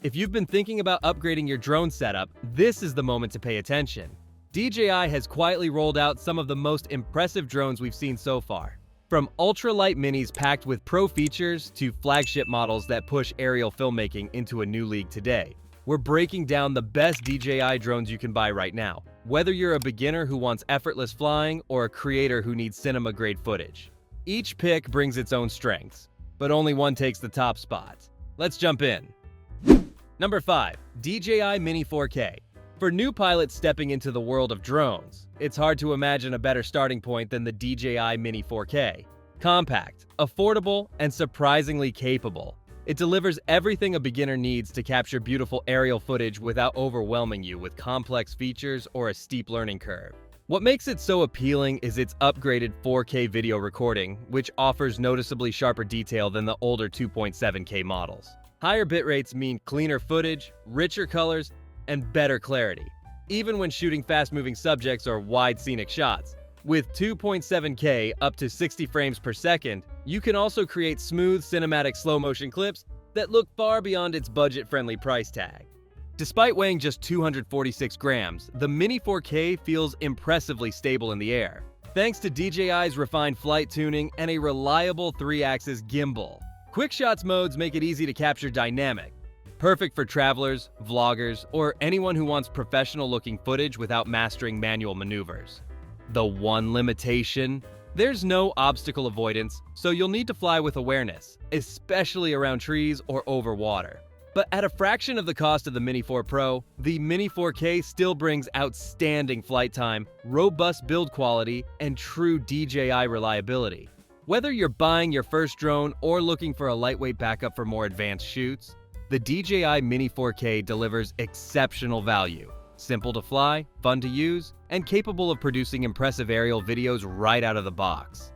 If you've been thinking about upgrading your drone setup, this is the moment to pay attention. DJI has quietly rolled out some of the most impressive drones we've seen so far. From ultralight minis packed with pro features to flagship models that push aerial filmmaking into a new league today, we're breaking down the best DJI drones you can buy right now, whether you're a beginner who wants effortless flying or a creator who needs cinema-grade footage. Each pick brings its own strengths, but only one takes the top spot. Let's jump in. Number 5. DJI Mini 4K. For new pilots stepping into the world of drones, it's hard to imagine a better starting point than the DJI Mini 4K. Compact, affordable, and surprisingly capable, it delivers everything a beginner needs to capture beautiful aerial footage without overwhelming you with complex features or a steep learning curve. What makes it so appealing is its upgraded 4K video recording, which offers noticeably sharper detail than the older 2.7K models. Higher bitrates mean cleaner footage, richer colors, and better clarity, even when shooting fast-moving subjects or wide scenic shots. With 2.7K up to 60 frames per second, you can also create smooth cinematic slow-motion clips that look far beyond its budget-friendly price tag. Despite weighing just 246 grams, the Mini 4K feels impressively stable in the air, thanks to DJI's refined flight tuning and a reliable 3-axis gimbal. Quick shots modes make it easy to capture dynamic, perfect for travelers, vloggers, or anyone who wants professional-looking footage without mastering manual maneuvers. The one limitation? There's no obstacle avoidance, so you'll need to fly with awareness, especially around trees or over water. But at a fraction of the cost of the Mini 4 Pro, the Mini 4K still brings outstanding flight time, robust build quality, and true DJI reliability. Whether you're buying your first drone or looking for a lightweight backup for more advanced shoots, the DJI Mini 4K delivers exceptional value. Simple to fly, fun to use, and capable of producing impressive aerial videos right out of the box.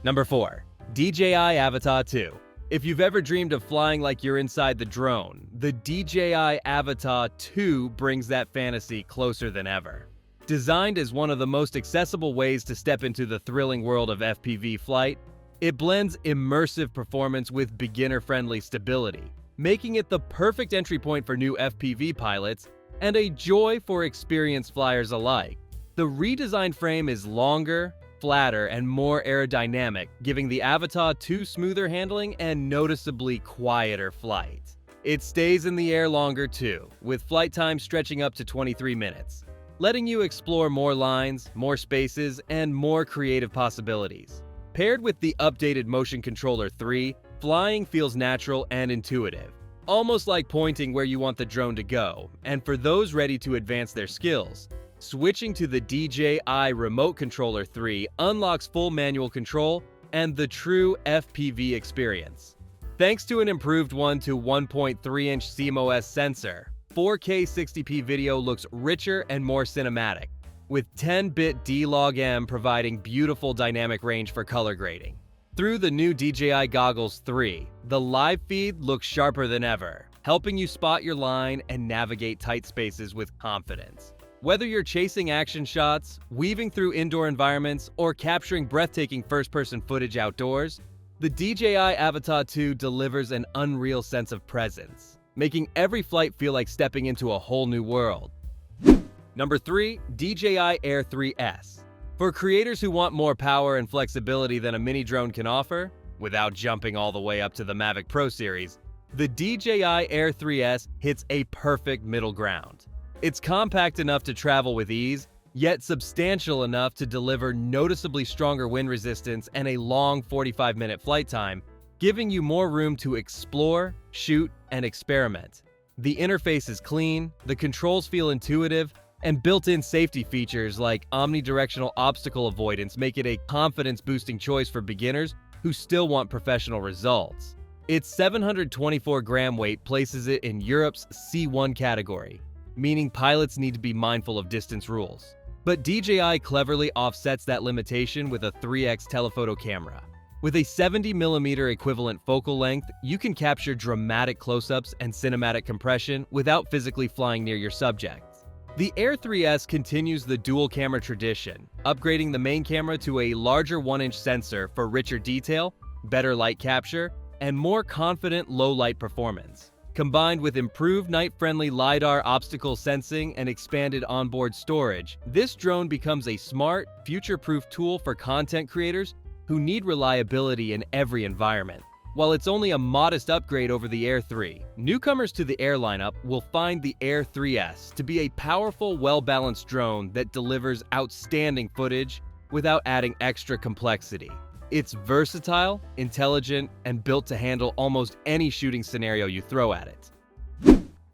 Number 4. DJI Avata 2. If you've ever dreamed of flying like you're inside the drone, the DJI Avata 2 brings that fantasy closer than ever. Designed as one of the most accessible ways to step into the thrilling world of FPV flight, it blends immersive performance with beginner-friendly stability, making it the perfect entry point for new FPV pilots and a joy for experienced flyers alike. The redesigned frame is longer, flatter, and more aerodynamic, giving the Avata 2 smoother handling and noticeably quieter flight. It stays in the air longer too, with flight time stretching up to 23 minutes. Letting you explore more lines, more spaces, and more creative possibilities. Paired with the updated Motion Controller 3, flying feels natural and intuitive, almost like pointing where you want the drone to go. And for those ready to advance their skills, switching to the DJI Remote Controller 3 unlocks full manual control and the true FPV experience. Thanks to an improved 1 to 1.3-inch CMOS sensor, 4K 60p video looks richer and more cinematic, with 10-bit D-Log-M providing beautiful dynamic range for color grading. Through the new DJI Goggles 3, the live feed looks sharper than ever, helping you spot your line and navigate tight spaces with confidence. Whether you're chasing action shots, weaving through indoor environments, or capturing breathtaking first-person footage outdoors, the DJI Avata 2 delivers an unreal sense of presence, making every flight feel like stepping into a whole new world. Number 3. DJI Air 3S. For creators who want more power and flexibility than a mini drone can offer, without jumping all the way up to the Mavic Pro series, the DJI Air 3S hits a perfect middle ground. It's compact enough to travel with ease, yet substantial enough to deliver noticeably stronger wind resistance and a long 45-minute flight time, giving you more room to explore, shoot, and experiment. The interface is clean, the controls feel intuitive, and built-in safety features like omnidirectional obstacle avoidance make it a confidence-boosting choice for beginners who still want professional results. Its 724-gram weight places it in Europe's C1 category, meaning pilots need to be mindful of distance rules. But DJI cleverly offsets that limitation with a 3x telephoto camera. With a 70mm equivalent focal length, you can capture dramatic close-ups and cinematic compression without physically flying near your subject. The Air 3S continues the dual-camera tradition, upgrading the main camera to a larger 1-inch sensor for richer detail, better light capture, and more confident low-light performance. Combined with improved night-friendly LiDAR obstacle sensing and expanded onboard storage, this drone becomes a smart, future-proof tool for content creators who need reliability in every environment. While it's only a modest upgrade over the Air 3, newcomers to the Air lineup will find the Air 3S to be a powerful, well-balanced drone that delivers outstanding footage without adding extra complexity. It's versatile, intelligent, and built to handle almost any shooting scenario you throw at it.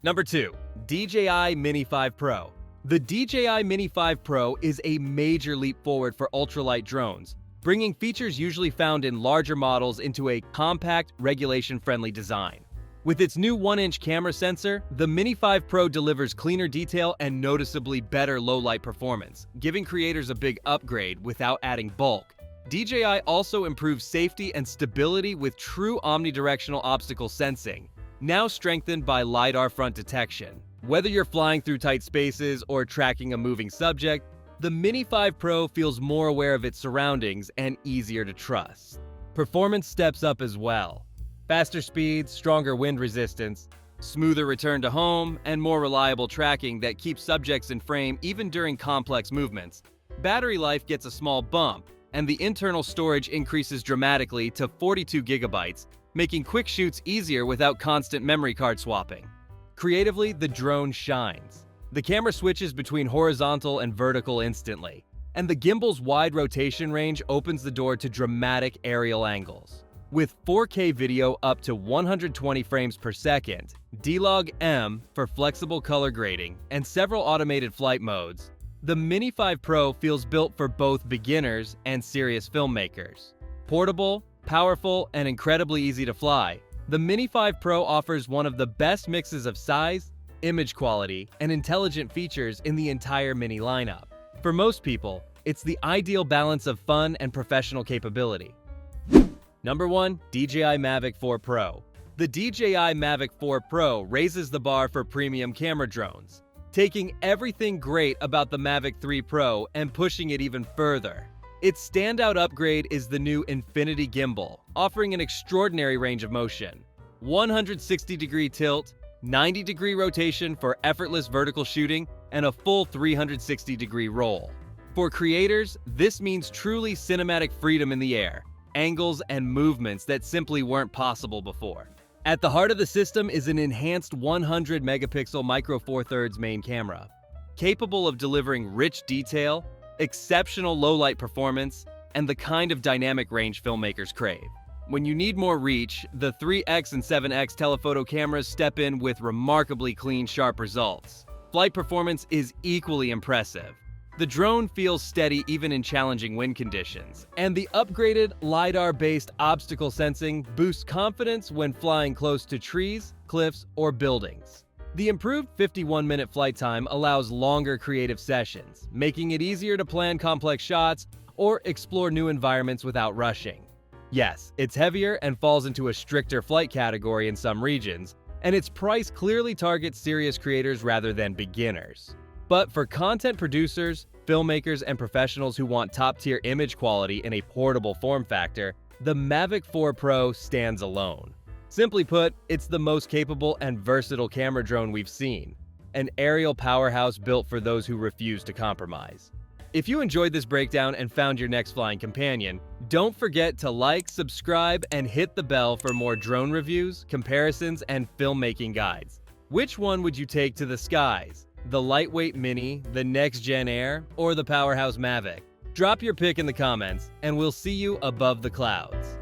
Number 2. DJI Mini 5 Pro. The DJI Mini 5 Pro is a major leap forward for ultralight drones, bringing features usually found in larger models into a compact, regulation-friendly design. With its new 1-inch camera sensor, the Mini 5 Pro delivers cleaner detail and noticeably better low-light performance, giving creators a big upgrade without adding bulk. DJI also improves safety and stability with true omnidirectional obstacle sensing, now strengthened by LiDAR front detection. Whether you're flying through tight spaces or tracking a moving subject, the Mini 5 Pro feels more aware of its surroundings and easier to trust. Performance steps up as well. Faster speeds, stronger wind resistance, smoother return to home, and more reliable tracking that keeps subjects in frame even during complex movements. Battery life gets a small bump, and the internal storage increases dramatically to 42 gigabytes, making quick shoots easier without constant memory card swapping. Creatively, the drone shines. The camera switches between horizontal and vertical instantly, and the gimbal's wide rotation range opens the door to dramatic aerial angles. With 4K video up to 120 frames per second, D-Log-M for flexible color grading, and several automated flight modes, the Mini 5 Pro feels built for both beginners and serious filmmakers. Portable, powerful, and incredibly easy to fly, the Mini 5 Pro offers one of the best mixes of size, image quality, and intelligent features in the entire Mini lineup. For most people, it's the ideal balance of fun and professional capability. Number 1. DJI Mavic 4 Pro. The DJI Mavic 4 Pro raises the bar for premium camera drones, taking everything great about the Mavic 3 Pro and pushing it even further. Its standout upgrade is the new Infinity Gimbal, offering an extraordinary range of motion. 160-degree tilt, 90-degree rotation for effortless vertical shooting, and a full 360-degree roll. For creators, this means truly cinematic freedom in the air, angles and movements that simply weren't possible before. At the heart of the system is an enhanced 100-megapixel Micro Four Thirds main camera, capable of delivering rich detail, exceptional low-light performance, and the kind of dynamic range filmmakers crave. When you need more reach, the 3x and 7x telephoto cameras step in with remarkably clean, sharp results. Flight performance is equally impressive. The drone feels steady even in challenging wind conditions, and the upgraded LiDAR-based obstacle sensing boosts confidence when flying close to trees, cliffs, or buildings. The improved 51-minute flight time allows longer creative sessions, making it easier to plan complex shots or explore new environments without rushing. Yes, it's heavier and falls into a stricter flight category in some regions, and its price clearly targets serious creators rather than beginners. But for content producers, filmmakers, and professionals who want top-tier image quality in a portable form factor, the Mavic 4 Pro stands alone. Simply put, it's the most capable and versatile camera drone we've seen, an aerial powerhouse built for those who refuse to compromise. If you enjoyed this breakdown and found your next flying companion, don't forget to like, subscribe, and hit the bell for more drone reviews, comparisons, and filmmaking guides. Which one would you take to the skies? The lightweight Mini, the next-gen Air, or the powerhouse Mavic? Drop your pick in the comments, and we'll see you above the clouds.